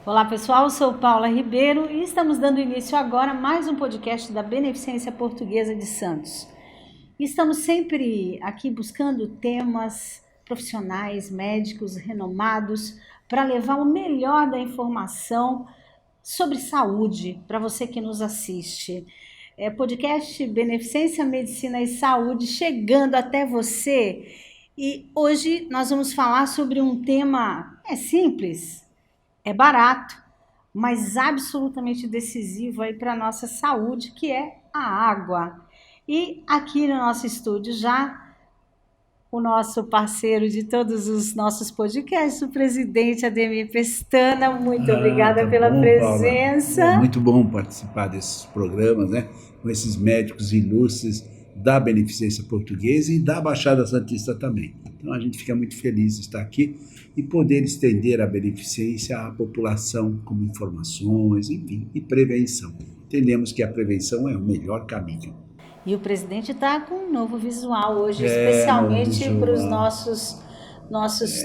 Olá pessoal, eu sou Paula Ribeiro e estamos dando início agora a mais um podcast da Beneficência Portuguesa de Santos. Estamos sempre aqui buscando temas profissionais, médicos renomados para levar o melhor da informação sobre saúde para você que nos assiste. Podcast Beneficência, Medicina e Saúde chegando até você e hoje nós vamos falar sobre um tema simples. É barato, mas absolutamente decisivo aí para a nossa saúde, que é a água. E aqui no nosso estúdio já o nosso parceiro de todos os nossos podcasts, o presidente Ademir Pestana. Muito obrigada pela presença. É muito bom participar desses programas, né? Com esses médicos ilustres da Beneficência Portuguesa e da Baixada Santista também. Então a gente fica muito feliz de estar aqui e poder estender a beneficência à população como informações, enfim, e prevenção. Entendemos que a prevenção é o melhor caminho. E o presidente está com um novo visual hoje, especialmente para os nossos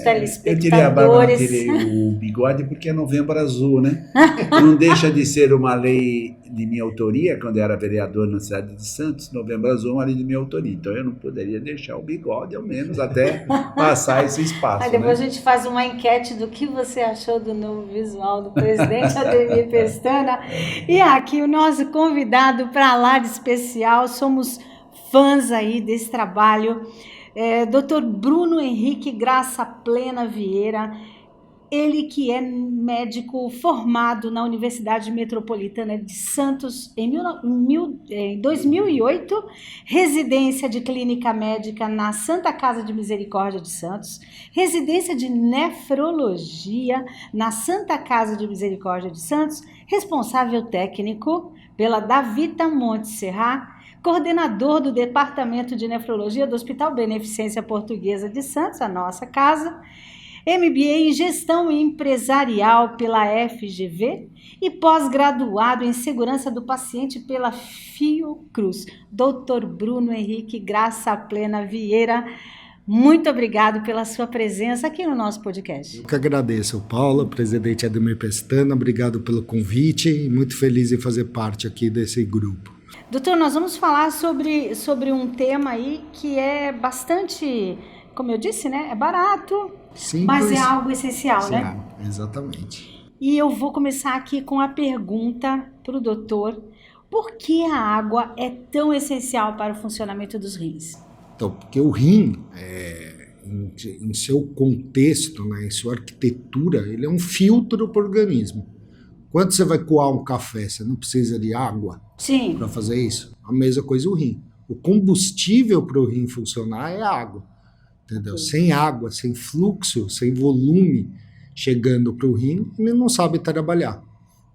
telespectadores. Eu tirei a barba, não tirei o bigode porque é Novembro Azul, né? Não deixa de ser uma lei de minha autoria, quando eu era vereador na cidade de Santos, Novembro Azul é uma lei de minha autoria, então eu não poderia deixar o bigode, ao menos, até passar esse espaço. Aí depois a gente faz uma enquete do que você achou do novo visual do presidente Ademir Pestana. E aqui o nosso convidado para lá de especial, somos fãs aí desse trabalho, Dr. Bruno Henrique Graça Plena Vieira, ele que é médico formado na Universidade Metropolitana de Santos em 2008, residência de clínica médica na Santa Casa de Misericórdia de Santos, residência de nefrologia na Santa Casa de Misericórdia de Santos, responsável técnico pela Davita Monte Serra, coordenador do Departamento de Nefrologia do Hospital Beneficência Portuguesa de Santos, a nossa casa, MBA em Gestão Empresarial pela FGV e pós-graduado em Segurança do Paciente pela Fiocruz. Dr. Bruno Henrique Graça Plena Vieira, muito obrigado pela sua presença aqui no nosso podcast. Eu que agradeço, Paula, presidente Ademir Pestana, obrigado pelo convite e muito feliz em fazer parte aqui desse grupo. Doutor, nós vamos falar sobre um tema aí que é bastante, como eu disse, né? É barato, simples, mas é algo essencial, né? Exatamente. E eu vou começar aqui com a pergunta para o doutor: por que a água é tão essencial para o funcionamento dos rins? Então, porque o rim, em seu contexto, né, em sua arquitetura, ele é um filtro para o organismo. Quando você vai coar um café, você não precisa de água para fazer isso? A mesma coisa o rim. O combustível para o rim funcionar é a água. Entendeu? Sem água, sem fluxo, sem volume chegando para o rim, ele não sabe trabalhar.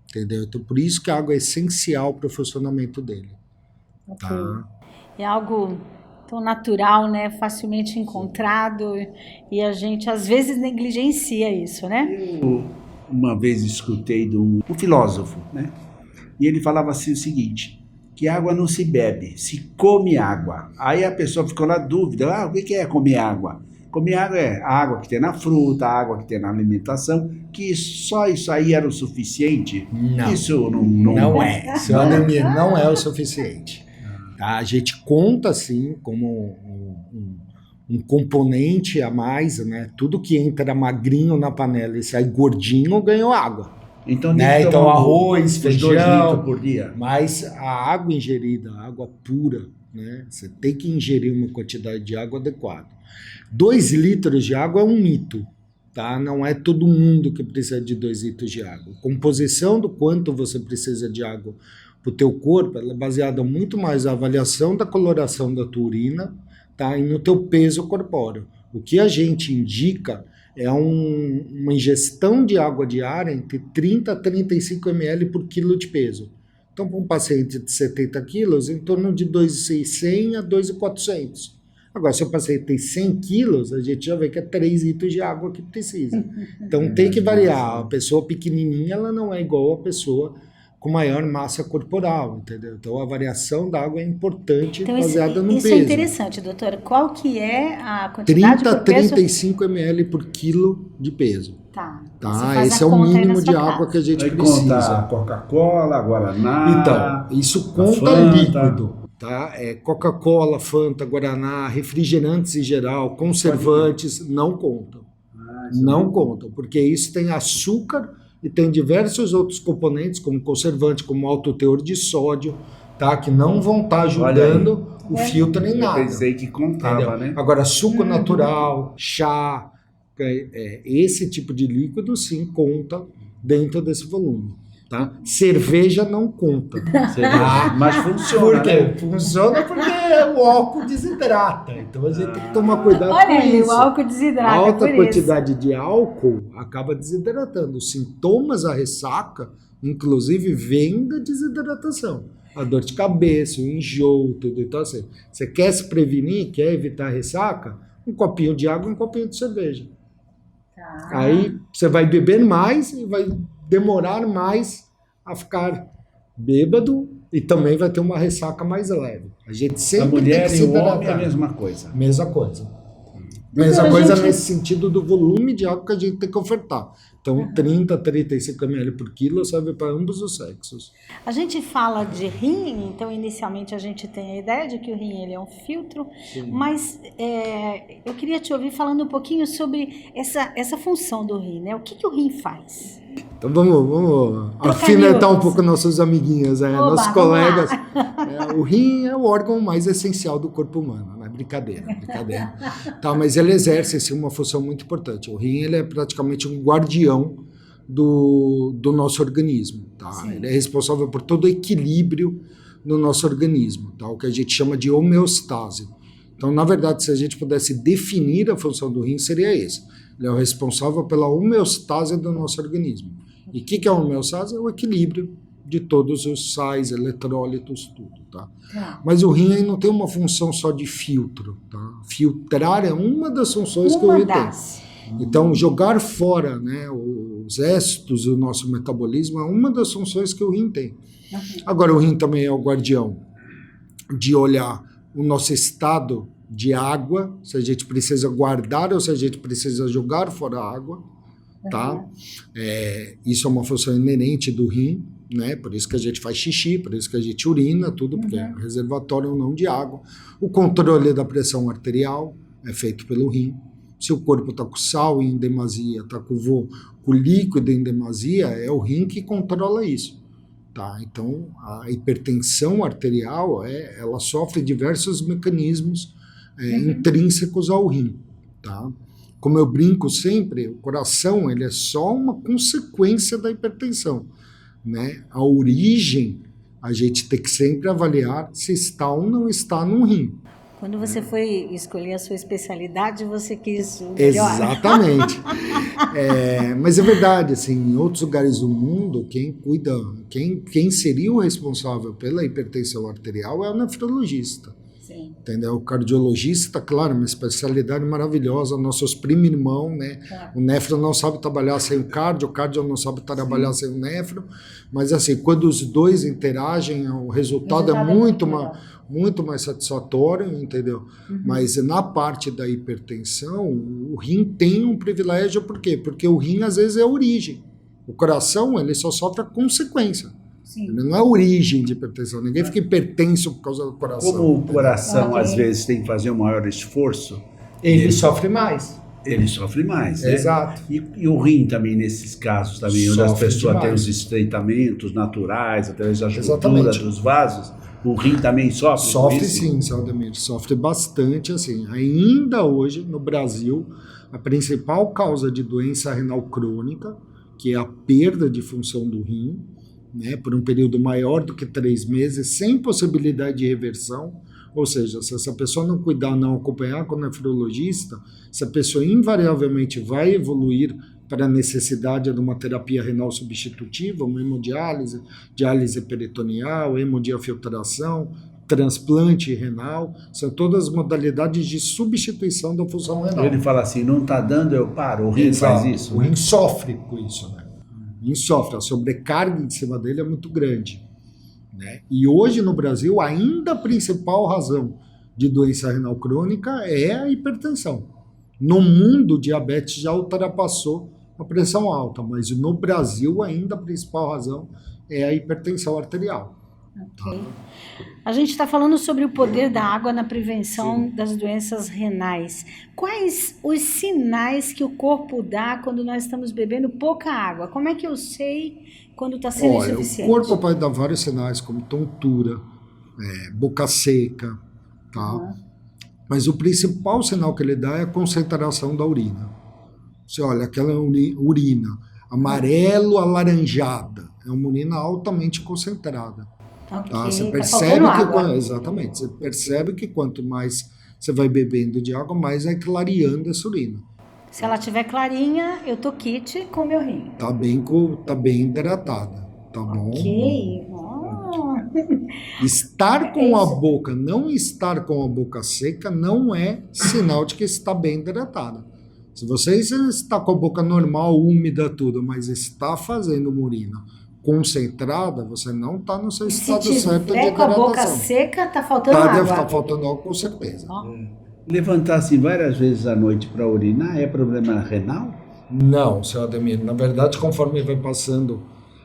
Entendeu? Então, por isso que a água é essencial para o funcionamento dele. Okay. Tá? É algo tão natural, né? Facilmente encontrado, e a gente às vezes negligencia isso, né? Eu uma vez escutei de um filósofo, né? E ele falava assim o seguinte: que água não se bebe, se come água. Aí a pessoa ficou na dúvida: o que é comer água? Comer água é a água que tem na fruta, a água que tem na alimentação, que só isso aí era o suficiente? Não, isso não é. Seu Ademir, não é o suficiente. Tá? A gente conta assim como um componente a mais, né? Tudo que entra magrinho na panela e sai gordinho ganhou água. Então, né? Então arroz, feijão, 2 litros por dia. Mas a água ingerida, a água pura, né? Você tem que ingerir uma quantidade de água adequada. 2 litros de água é um mito, tá? Não é todo mundo que precisa de 2 litros de água. A composição do quanto você precisa de água para o teu corpo, ela é baseada muito mais na avaliação da coloração da tua urina, tá? E no teu peso corpóreo. O que a gente indica é uma ingestão de água diária entre 30 a 35 ml por quilo de peso. Então, para um paciente de 70 quilos, em torno de 2.600 a 2.400. Agora, se o paciente tem 100 quilos, a gente já vê que é 3 litros de água que precisa. Então, tem que variar. A pessoa pequenininha, ela não é igual a pessoa com maior massa corporal, entendeu? Então a variação da água é importante, Então, baseada no isso peso. é interessante, doutora. Qual que é a quantidade 30 a por peso? 35 ml por quilo de peso. Tá. Você Tá? faz Esse a é o conta aí na mínimo de sua água casa. que a gente Aí precisa. conta a Coca-Cola, Guaraná. Então, isso conta Fanta. líquido, tá? Coca-Cola, Fanta, Guaraná, refrigerantes em geral, conservantes, não contam. Não contam, porque isso tem açúcar e tem diversos outros componentes, como conservante, como alto teor de sódio, tá? Que não vão estar ajudando o filtro nem Eu nada. pensei que contava, Entendeu? né? Agora, suco natural, chá, esse tipo de líquido sim conta dentro desse volume. Tá? Cerveja não conta. Mas funciona, Por quê? né? Funciona porque o álcool desidrata. Então a gente tem que tomar cuidado Olha com aí, isso. o álcool desidrata. A alta por quantidade de álcool acaba desidratando. Os sintomas da ressaca, inclusive, vêm da desidratação. A dor de cabeça, o enjoo, tudo. Então, assim, você quer se prevenir, quer evitar a ressaca? Um copinho de água e um copinho de cerveja. Tá. Aí você vai beber mais e vai demorar mais a ficar bêbado e também vai ter uma ressaca mais leve. A gente A sempre tem mulher que e se o homem é a hidratar. mesma coisa. Mesma coisa. Mesma a coisa gente- nesse sentido do volume de água que a gente tem que ofertar. Então, 30 a 35 ml por quilo serve para ambos os sexos. A gente fala de rim, então inicialmente a gente tem a ideia de que o rim ele é um filtro, mas eu queria te ouvir falando um pouquinho sobre essa função do rim, né? O que o rim faz? Então vamos alfinetar um pouco nossos amiguinhos, Oba, nossos vamos colegas. lá. O rim é o órgão mais essencial do corpo humano, não é brincadeira. Tá, mas ele exerce assim, uma função muito importante. O rim ele é praticamente um guardião do nosso organismo. Tá? Ele é responsável por todo o equilíbrio no nosso organismo, tá? O que a gente chama de homeostase. Então, na verdade, se a gente pudesse definir a função do rim, seria esse. Ele é o responsável pela homeostase do nosso organismo. E o que é a homeostase? É o equilíbrio de todos os sais, eletrólitos, tudo, tá? Mas o rim aí não tem uma função só de filtro, tá? Filtrar é uma das funções que o rim tem. Então, jogar fora, né, os restos do nosso metabolismo é uma das funções que o rim tem. Agora, o rim também é o guardião de olhar o nosso estado de água, se a gente precisa guardar ou se a gente precisa jogar fora a água, tá? Isso é uma função inerente do rim, né? Por isso que a gente faz xixi, por isso que a gente urina, tudo, porque é reservatório ou não de água. O controle da pressão arterial é feito pelo rim. Se o corpo está com sal em demasia, está com líquido em demasia, é o rim que controla isso. Tá? Então, a hipertensão arterial, ela sofre diversos mecanismos intrínsecos ao rim. Tá? Como eu brinco sempre, o coração ele é só uma consequência da hipertensão. Né? A origem, a gente tem que sempre avaliar se está ou não está no rim. Quando você foi escolher a sua especialidade, você quis o melhor. Exatamente. Mas é verdade, assim, em outros lugares do mundo, quem seria o responsável pela hipertensão arterial é o nefrologista. Sim. Entendeu? O cardiologista, claro, uma especialidade maravilhosa, nossos primo irmão, né? Claro. O nefro não sabe trabalhar sem o cardio não sabe trabalhar sem o nefro, mas assim, quando os dois interagem, o resultado é muito mais satisfatório, entendeu? Mas na parte da hipertensão, o rim tem um privilégio, por quê? Porque o rim às vezes é a origem. O coração, ele só sofre a consequência. Sim. Ele não é a origem de hipertensão. Ninguém fica hipertenso por causa do coração. Como o coração, às vezes, tem que fazer um maior esforço... Ele sofre mais. Ele sofre mais, né? Exato. E o rim também, nesses casos, também, onde as pessoas têm os estreitamentos naturais, através da estrutura dos vasos, o rim também sofre? Sofre sim, Saldemir. Sofre bastante, assim. Ainda hoje, no Brasil, a principal causa de doença renal crônica, que é a perda de função do rim, né, por um período maior do que 3 meses, sem possibilidade de reversão, ou seja, se essa pessoa não cuidar, não acompanhar com o nefrologista, essa pessoa invariavelmente vai evoluir para a necessidade de uma terapia renal substitutiva, uma hemodiálise, diálise peritoneal, hemodiafiltração, transplante renal, são todas as modalidades de substituição da função renal. Ele fala assim, não está dando, eu paro, o rim faz isso? O rim sofre com isso, né? O rim sofre, a sobrecarga em cima dele é muito grande, né? E hoje no Brasil, ainda a principal razão de doença renal crônica é a hipertensão. No mundo, o diabetes já ultrapassou a pressão alta, mas no Brasil ainda a principal razão é a hipertensão arterial. Ok. A gente está falando sobre o poder da água na prevenção das doenças renais. Quais os sinais que o corpo dá quando nós estamos bebendo pouca água? Como é que eu sei quando está sendo insuficiente? O corpo pode dar vários sinais, como tontura, boca seca, tá? Mas o principal sinal que ele dá é a concentração da urina. Você olha, aquela urina amarelo alaranjada, é uma urina altamente concentrada. Ok, Tá? Você tá percebe faltando água. exatamente, você percebe que quanto mais você vai bebendo de água, mais vai clareando essa urina. Se ela tiver clarinha, eu tô kit com o meu rim. Tá bem hidratada, tá bom? Ok. Estar com a boca, não estar com a boca seca, não é sinal de que está bem hidratada. Se você está com a boca normal, úmida, tudo, mas está fazendo uma urina concentrada, você não está no seu estado certo de hidratação. Se tiver com a boca seca, tá faltando água. Deve estar faltando água, com certeza. Levantar-se várias vezes à noite para urinar é problema renal? Não, seu Ademir. Na verdade, conforme vai passando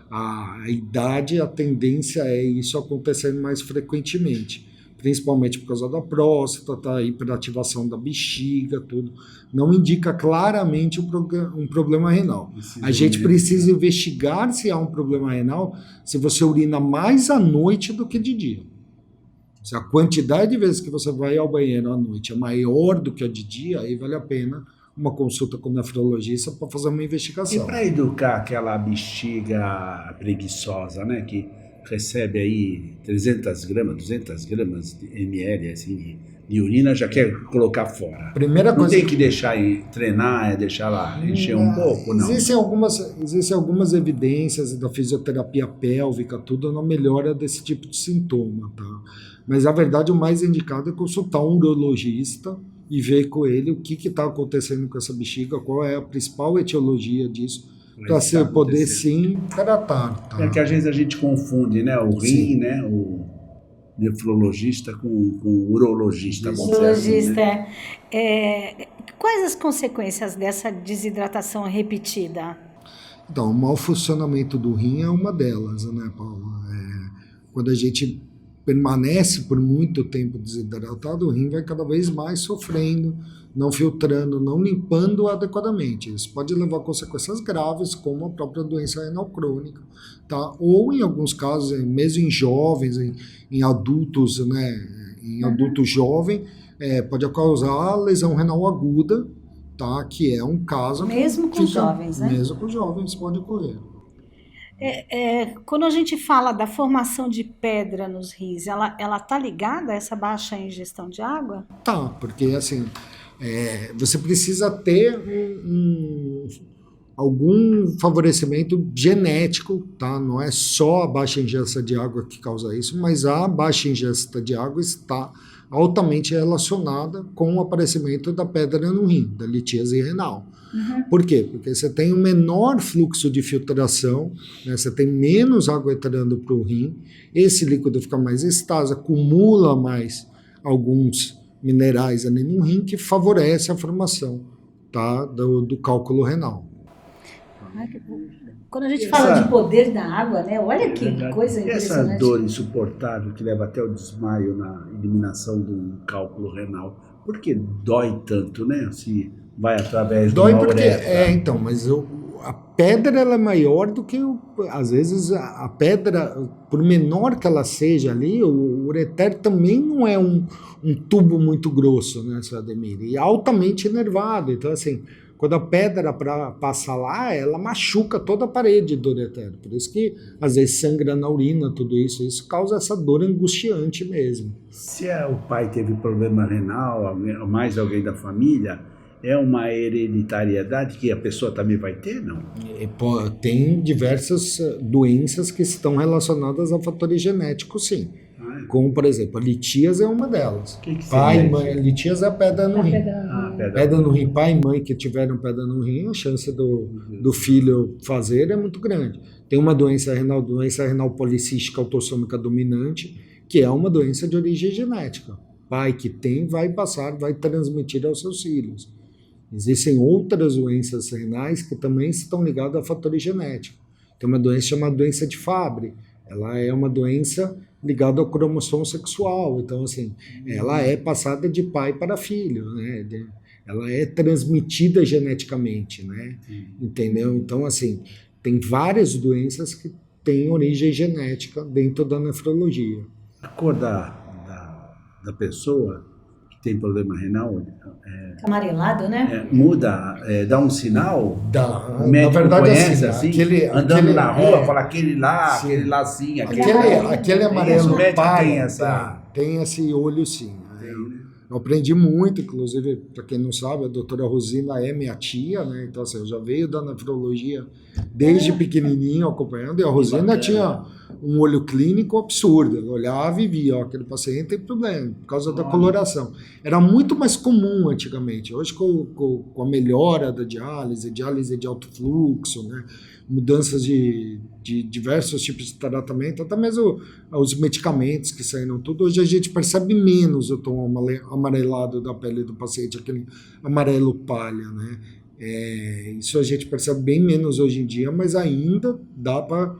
a idade, a tendência é isso acontecer mais frequentemente. Principalmente por causa da próstata, hiperativação da bexiga, tudo. Não indica claramente um problema renal. A gente precisa investigar se há um problema renal se você urina mais à noite do que de dia. Se a quantidade de vezes que você vai ao banheiro à noite é maior do que a de dia, aí vale a pena uma consulta com o nefrologista para fazer uma investigação. E para educar aquela bexiga preguiçosa, né, que recebe aí 300 gramas, 200 gramas de ml assim, de urina, já quer colocar fora. Primeira não coisa tem que deixar treinar, deixar lá encher um pouco, não? Existem algumas evidências da fisioterapia pélvica, tudo na melhora desse tipo de sintoma, tá? Mas, na verdade, o mais indicado é consultar um urologista e ver com ele o que está acontecendo com essa bexiga, qual é a principal etiologia disso, para você poder, sim, tratar. Tá? É que, às vezes, a gente confunde, né, o rim, né, o nefrologista com o urologista. Urologista, quais as consequências dessa desidratação repetida? Então, o mau funcionamento do rim é uma delas, né, Paula? Quando a gente permanece por muito tempo desidratado, o rim vai cada vez mais sofrendo, não filtrando, não limpando adequadamente. Isso pode levar a consequências graves, como a própria doença renal crônica, tá? Ou, em alguns casos, mesmo em jovens, em adultos, né, em adulto jovem, pode causar lesão renal aguda, tá? Que é um caso... Mesmo com jovens, né? Mesmo com jovens pode ocorrer. Quando a gente fala da formação de pedra nos rins, ela tá ligada a essa baixa ingestão de água? Tá, porque assim, você precisa ter algum favorecimento genético, tá? Não é só a baixa ingesta de água que causa isso, mas a baixa ingesta de água está altamente relacionada com o aparecimento da pedra no rim, da litíase renal. Por quê? Porque você tem um menor fluxo de filtração, né? Você tem menos água entrando para o rim, esse líquido fica mais estável, acumula mais alguns minerais ali no rim que favorece a formação, tá? do cálculo renal. Quando a gente fala de poder da água, né? Olha que coisa impressionante. Essa dor insuportável que leva até o desmaio na eliminação do cálculo renal, por que dói tanto, né? Se vai através dói de uma porque uretra. Então, mas a pedra ela é maior do que às vezes a pedra, por menor que ela seja ali, o ureter também não é um tubo muito grosso, né, seu Ademir? E altamente inervado. Então, assim, quando a pedra passa lá, ela machuca toda a parede do ureter. Por isso que às vezes sangra na urina, tudo isso. Isso causa essa dor angustiante mesmo. Se o pai teve problema renal, ou mais alguém da família, é uma hereditariedade que a pessoa também vai ter, não? Tem diversas doenças que estão relacionadas a fatores genéticos, sim. Como, por exemplo, a litíase é uma delas. Que pai, mãe, litíase é a pedra no rim. Pedra no rim, pai e mãe que tiveram pedra no rim, a chance do filho fazer é muito grande. Tem uma doença renal policística autossômica dominante, que é uma doença de origem genética. Pai que tem vai transmitir aos seus filhos. Existem outras doenças renais que também estão ligadas a fatores genéticos. Tem uma doença chamada doença de Fabry. Ela é uma doença ligada ao cromossomo sexual. Então, assim, ela é passada de pai para filho, né? Ela é transmitida geneticamente, né? Entendeu? Então, assim, tem várias doenças que têm origem genética dentro da nefrologia. A cor da pessoa que tem problema renal Amarelado, né? muda, dá um sinal? Na O médico verdade, conhece, assim, andando na rua, fala aquele lá sim, aquele amarelo médico palha, tem tem esse olho sim. Eu aprendi muito, inclusive, para quem não sabe, a doutora Rosina é minha tia, né? Então, assim, eu já veio da nefrologia desde pequenininho acompanhando, e a Rosina tinha um olho clínico absurdo. Ela olhava e via, aquele paciente tem problema, por causa da coloração. Era muito mais comum antigamente. Hoje, com a melhora da diálise de alto fluxo, né? Mudanças de diversos tipos de tratamento, até mesmo os medicamentos que saíram tudo, hoje a gente percebe menos o tom amarelado da pele do paciente, aquele amarelo palha, né? Isso a gente percebe bem menos hoje em dia, mas ainda dá para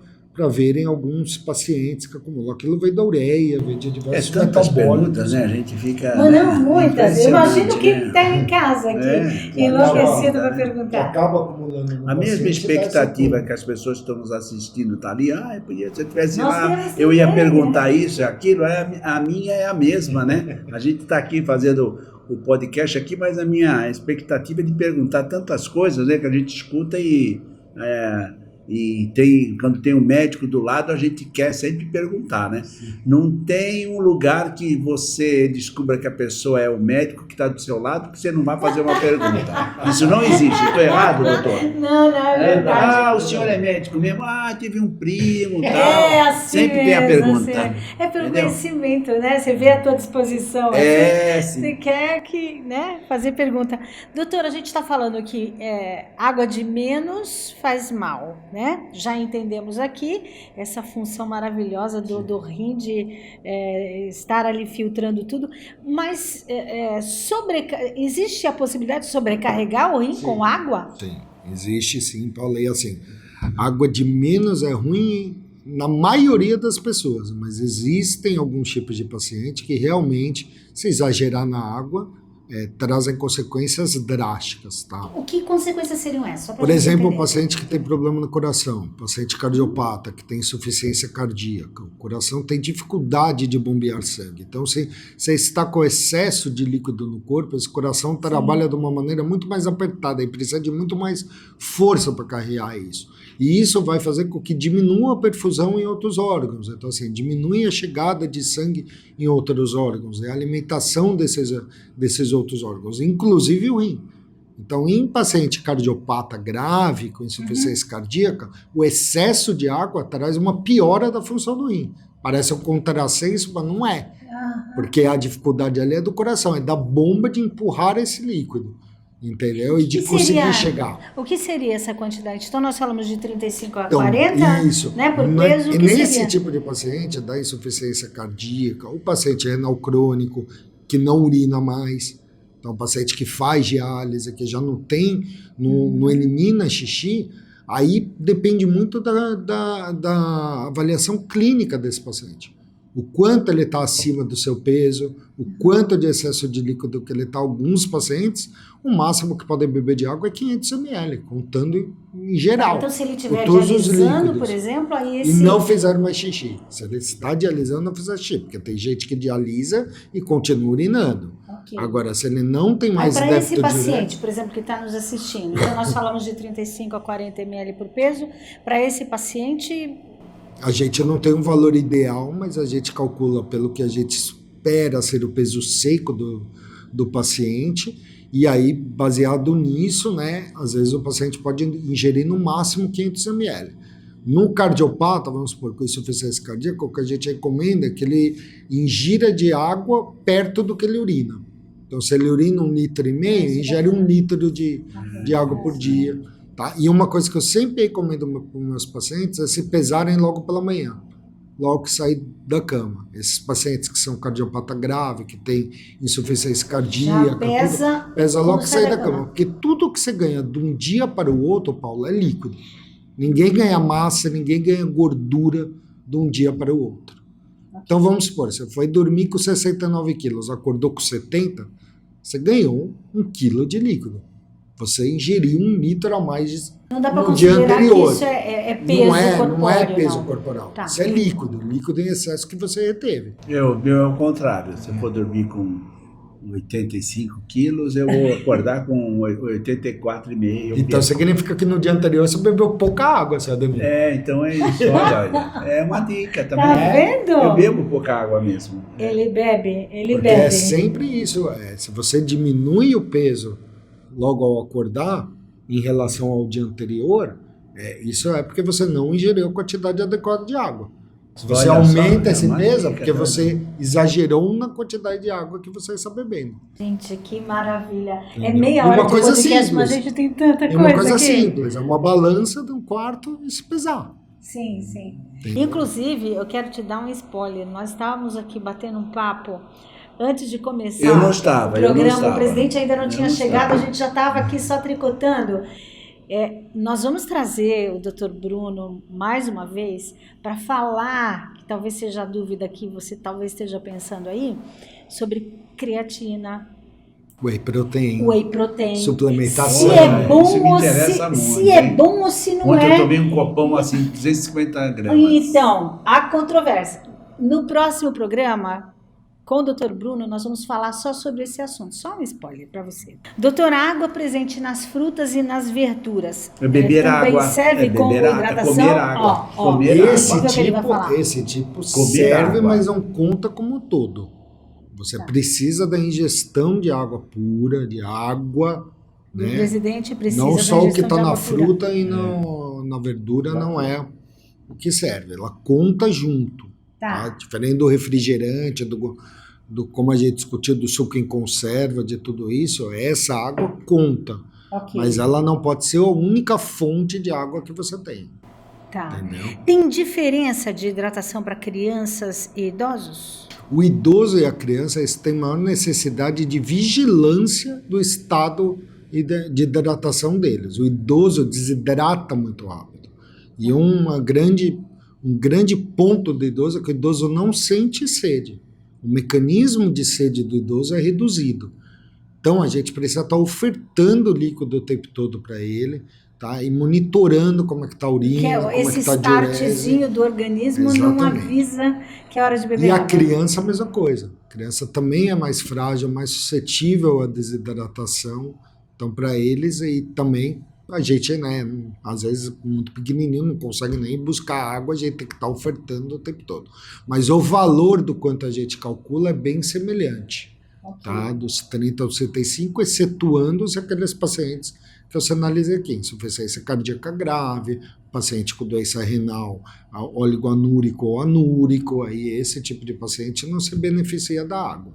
ver em alguns pacientes que acumulam. Aquilo veio da ureia, veio de diversos tantas metabólicos. perguntas, né? A gente fica... Não, muitas. Imagino impressionante, quem né? está em casa aqui, enlouquecido para perguntar. Acaba acumulando no A mesma paciente, expectativa dá essa que as pessoas que estão nos assistindo está ali, se eu estivesse Nós lá, temos eu ia também, perguntar isso e aquilo, a minha é a mesma, né? A gente está aqui fazendo o podcast aqui, mas a minha expectativa é de perguntar tantas coisas, né, que a gente escuta e quando tem um médico do lado, a gente quer sempre perguntar, né? Não tem um lugar que você descubra que a pessoa é o médico que está do seu lado que você não vai fazer uma pergunta. Isso não existe. Estou errado, doutor? Não, é verdade. O senhor é médico mesmo? Tive um primo, tal. Assim sempre mesmo, tem a pergunta. assim. É pelo Entendeu? conhecimento, né? Você vê à tua disposição. Sim. Você quer fazer pergunta. Doutor, a gente está falando que água de menos faz mal, né? Já entendemos aqui essa função maravilhosa do rim de estar ali filtrando tudo, mas existe a possibilidade de sobrecarregar o rim com água? Sim, existe sim, Paulo. E assim, água de menos é ruim na maioria das pessoas, mas existem alguns tipos de paciente que realmente, se exagerar na água, trazem consequências drásticas, tá? O que consequências seriam essas? Por exemplo, o paciente que tem problema no coração, paciente cardiopata, que tem insuficiência cardíaca, o coração tem dificuldade de bombear sangue. Então, se você está com excesso de líquido no corpo, esse coração trabalha de uma maneira muito mais apertada e precisa de muito mais força para carregar isso. E isso vai fazer com que diminua a perfusão em outros órgãos. Então, assim, diminui a chegada de sangue em outros órgãos, a alimentação desses outros órgãos, inclusive o rim. Então, em paciente cardiopata grave, com insuficiência cardíaca, o excesso de água traz uma piora da função do rim. Parece um contrassenso, mas não é. Porque a dificuldade ali é do coração, é da bomba de empurrar esse líquido. Entendeu? E de conseguir chegar. O que seria essa quantidade? Então, nós falamos de 35 a 40, isso. Né, por peso, e nesse tipo de paciente, da insuficiência cardíaca, o paciente renal crônico, que não urina mais, então, o paciente que faz diálise, que já não tem, não elimina xixi, aí depende muito da avaliação clínica desse paciente. O quanto ele está acima do seu peso, o quanto de excesso de líquido que ele está. Alguns pacientes, o máximo que podem beber de água é 500 ml, contando em geral. Então, se ele estiver dialisando, por exemplo, aí E não fizer mais xixi. Se ele está dialisando, não fizer xixi, porque tem gente que dialisa e continua urinando. Okay. Agora, se ele não tem mais débito para esse paciente, por exemplo, que está nos assistindo, então nós falamos de 35 a 40 ml por peso, para esse paciente... A gente não tem um valor ideal, mas a gente calcula pelo que a gente espera ser o peso seco do paciente, e aí, baseado nisso, né, às vezes o paciente pode ingerir no máximo 500 ml. No cardiopata, vamos supor, com insuficiência cardíaca, o que a gente recomenda é que ele ingira de água perto do que ele urina. Então, se ele urina 1,5 litro, ingere 1 litro de água por dia. Tá? E uma coisa que eu sempre recomendo para os meus pacientes é se pesarem logo pela manhã, logo que sair da cama. Esses pacientes que são cardiopata grave, que tem insuficiência cardíaca, pesa logo que sair da cama. Porque tudo que você ganha de um dia para o outro, Paulo, é líquido. Ninguém ganha massa, ninguém ganha gordura de um dia para o outro. Então vamos supor, você foi dormir com 69 quilos, acordou com 70, você ganhou 1 quilo de líquido. Você ingeriu 1 litro a mais não dá pra no dia anterior. Que isso é peso corpóreo. Não é peso corporal. Tá. Isso é líquido em excesso que você reteve. Meu é o contrário. Se eu for dormir com 85 quilos, eu vou acordar com 84,5. Então significa que no dia anterior você bebeu pouca água, seu Ademir. Então é isso. Olha, é uma dica também. Tá vendo? Eu bebo pouca água mesmo. Ele bebe. Porque é sempre isso. Se você diminui o peso logo ao acordar, em relação ao dia anterior, isso é porque você não ingeriu a quantidade adequada de água. Se você aumenta esse peso, é porque você exagerou na quantidade de água que você está bebendo. Gente, que maravilha. É meia hora de coisa podcast, simples. mas a gente tem tanta coisa. É uma coisa aqui. simples, é uma balança de um quarto e se pesar. Sim, sim. Entendeu? Inclusive, eu quero te dar um spoiler. Nós estávamos aqui batendo um papo antes de começar Eu não estava, o programa. eu não estava. O presidente ainda não tinha chegado, estava. a gente já estava aqui só tricotando. Nós vamos trazer o Dr. Bruno mais uma vez para falar, que talvez seja a dúvida que você talvez esteja pensando aí, sobre creatina, Whey protein. Suplementação. Se é bom Isso me ou interessa muito, se é hein? bom ou se não Ontem é. eu tomei um copão assim, 250 gramas. Então, há controvérsia. No próximo programa, com o Dr. Bruno, nós vamos falar só sobre esse assunto. Só um spoiler para você. Doutor, a água presente nas frutas e nas verduras. Beber também água. serve como hidratação? Comer água. Ó, Comer esse água. tipo Comer serve, água. mas não conta como um todo. Você precisa da ingestão de água pura, de água, O né? presidente precisa Não da só o que ingestão está de na água pura. fruta e na verdura não é o que serve. Ela conta junto. Tá. Diferente do refrigerante, do como a gente discutiu, do suco em conserva, de tudo isso, essa água conta. Ok. Mas ela não pode ser a única fonte de água que você tem. Tá. Entendeu? Tem diferença de hidratação para crianças e idosos? O idoso e a criança eles têm maior necessidade de vigilância do estado de hidratação deles. O idoso desidrata muito rápido. E um grande ponto do idoso é que o idoso não sente sede. O mecanismo de sede do idoso é reduzido. Então a gente precisa estar ofertando líquido o tempo todo para ele, tá? E monitorando como é que está a urina, Que como é que esse está a diurese. startzinho do organismo não Exatamente. avisa que é hora de beber E a água. criança a mesma coisa. A criança também é mais frágil, mais suscetível à desidratação. Então para eles e também a gente, né, às vezes muito pequenininho, não consegue nem buscar água, a gente tem que estar ofertando o tempo todo. Mas o valor do quanto a gente calcula é bem semelhante, tá? Dos 30 aos 65, excetuando-se aqueles pacientes que você analisa aqui, insuficiência cardíaca grave, paciente com doença renal, oligoanúrico ou anúrico, aí esse tipo de paciente não se beneficia da água,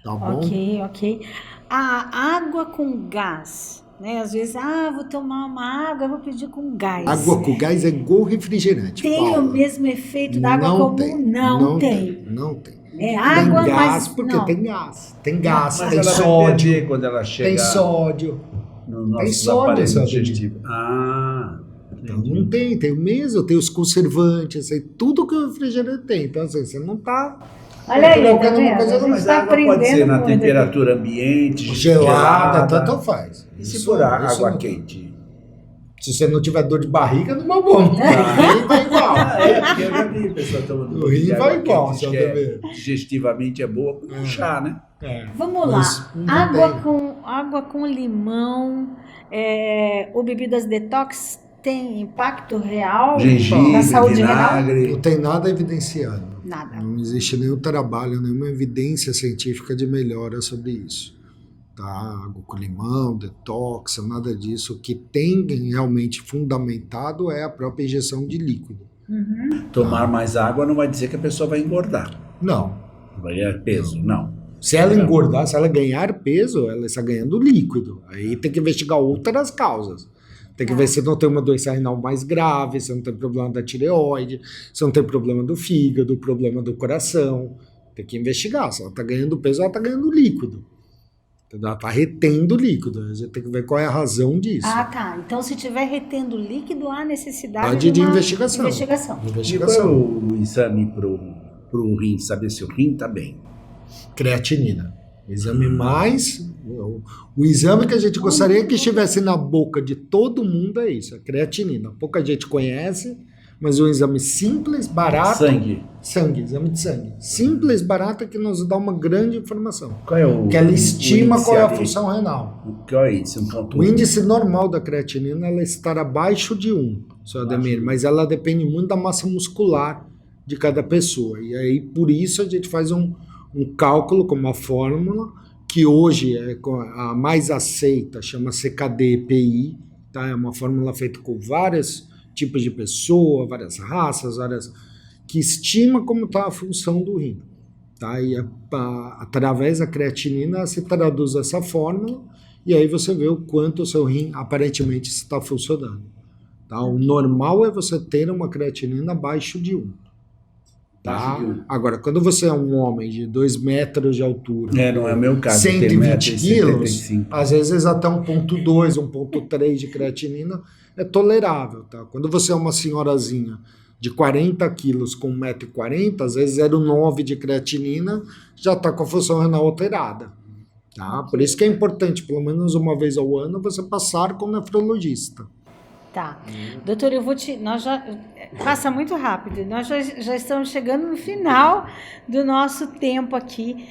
tá bom? Ok. A água com gás, né? Às vezes, vou tomar uma água, vou pedir com gás. Água com gás é igual refrigerante. Tem Paula. o mesmo efeito da água comum? Não tem. Não tem. É água, tem gás mas porque não. tem gás. Tem gás, Mas tem ela vai sódio. perder quando ela chegar Tem sódio. no nosso tem sódio, aparelho sabe? digestivo. Então Entendi. não tem o mesmo, tem os conservantes, tem tudo que o refrigerante tem. Então assim, você não tá Olha aí, tá colocando uma vendo? coisa A gente no Mas tá a água pode ser aprendendo na muito aqui. temperatura ambiente, gelada, tanto faz. E se Isso- for isso água não- quente? Se você não tiver dor de barriga, não é bom. O rim vai igual. Porque eu já vi pessoa tomando O rim água vai igual, quente, seu que é bebê. digestivamente é boa com chá, né? Vamos Mas lá. não Água com limão ou bebidas detox tem impacto real Gengibre, na saúde renal? vinagre. Não tem nada evidenciado. Nada. Não existe nenhum trabalho, nenhuma evidência científica de melhora sobre isso. Tá? Água com limão, detox, nada disso. O que tem realmente fundamentado é a própria injeção de líquido. Tomar mais água não vai dizer que a pessoa vai engordar. Não. Vai ganhar peso, não. Se ela engordar, se ela ganhar peso, ela está ganhando líquido. Aí tem que investigar outras causas. Tem que ver se não tem uma doença renal mais grave, se não tem problema da tireoide, se não tem problema do fígado, problema do coração. Tem que investigar. Se ela está ganhando peso, ela está ganhando líquido. Ela está retendo líquido. A gente tem que ver qual é a razão disso. Ah, tá. Então, se estiver retendo líquido, há necessidade de uma investigação. E qual é o exame pro rim, saber se o rim está bem? Creatinina. O exame mais... O exame que a gente gostaria que estivesse na boca de todo mundo é isso, a creatinina. Pouca gente conhece, mas um exame simples, barato... Sangue, exame de sangue. Simples, barato, que nos dá uma grande informação. Qual é o... Que ela estima qual é a função renal. Qual é isso? O índice normal da creatinina ela estar abaixo de 1, seu Ademir, mas ela depende muito da massa muscular de cada pessoa. E aí, por isso, a gente faz um cálculo com uma fórmula que hoje é a mais aceita, chama CKD-EPI, tá? É uma fórmula feita com vários tipos de pessoa, várias raças, que estima como está a função do rim. Tá? E através da creatinina se traduz essa fórmula e aí você vê o quanto o seu rim aparentemente está funcionando. Tá? O normal é você ter uma creatinina abaixo de 1. Tá? Agora, quando você é um homem de 2 metros de altura, não é o meu caso, 120 quilos, às vezes até 1,2, 1,3 de creatinina é tolerável. Tá? Quando você é uma senhorazinha de 40 quilos com 1,40 m, às vezes 0,9 de creatinina já está com a função renal alterada. Tá? Por isso que é importante, pelo menos uma vez ao ano, você passar com o nefrologista. Tá. Doutor, passa muito rápido. Nós já estamos chegando no final do nosso tempo aqui.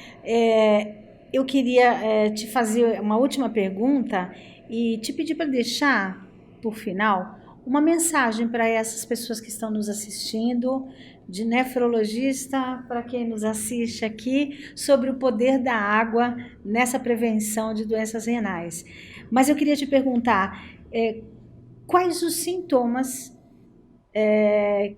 Eu queria te fazer uma última pergunta e te pedir para deixar, por final, uma mensagem para essas pessoas que estão nos assistindo, de nefrologista, para quem nos assiste aqui, sobre o poder da água nessa prevenção de doenças renais. Mas eu queria te perguntar... quais os sintomas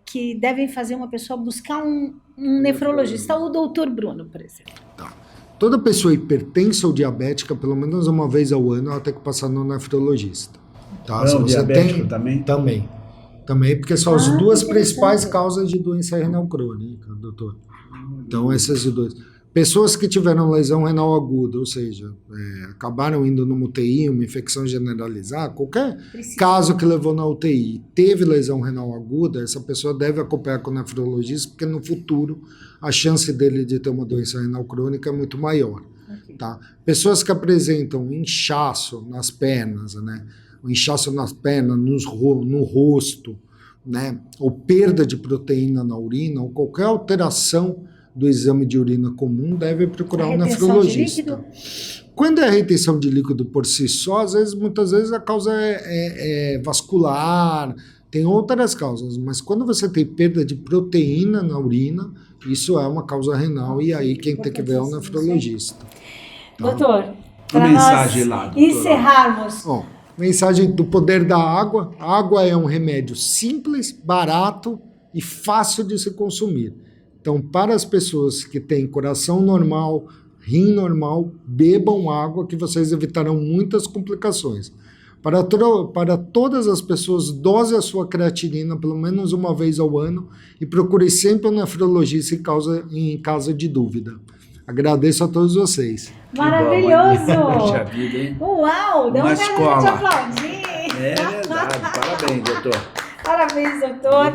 que devem fazer uma pessoa buscar um nefrologista, o doutor Bruno, por exemplo? Tá. Toda pessoa hipertensa ou diabética, pelo menos uma vez ao ano, ela tem que passar no nefrologista. Tá? Se você diabético tem, também, porque são as duas principais causas de doença renal crônica, doutor. Então, essas duas. Pessoas que tiveram lesão renal aguda, ou seja, acabaram indo numa UTI, uma infecção generalizada, qualquer caso que levou na UTI, teve lesão renal aguda, essa pessoa deve acompanhar com o nefrologista, porque no futuro a chance dele de ter uma doença renal crônica é muito maior. Okay. Tá? Pessoas que apresentam inchaço nas pernas, né? O inchaço nas pernas, no rosto, né? Ou perda de proteína na urina, ou qualquer alteração do exame de urina comum, deve procurar um nefrologista. Quando é a retenção de líquido por si só, muitas vezes a causa é vascular, tem outras causas, mas quando você tem perda de proteína na urina, isso é uma causa renal e aí quem tem que ver é o nefrologista. Tá? Doutor, para nós encerrarmos... Mensagem do poder da água. A água é um remédio simples, barato e fácil de se consumir. Então, para as pessoas que têm coração normal, rim normal, bebam água que vocês evitarão muitas complicações. Para todas as pessoas, dose a sua creatinina pelo menos uma vez ao ano e procure sempre um nefrologista em caso de dúvida. Agradeço a todos vocês. Maravilhoso! Puxa vida, hein? Uau! Dá uma escola. De aplaudir. É verdade. Parabéns, doutor. Parabéns, doutor.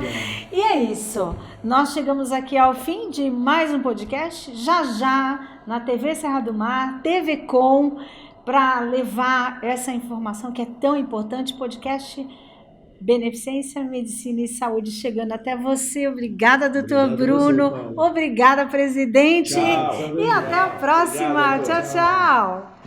E é isso. Nós chegamos aqui ao fim de mais um podcast, já na TV Serra do Mar, TV Com, para levar essa informação que é tão importante, podcast Beneficência, Medicina e Saúde chegando até você. Obrigada, doutor Bruno. Obrigada, presidente. Tchau. E até a próxima. Obrigado, tchau, tchau.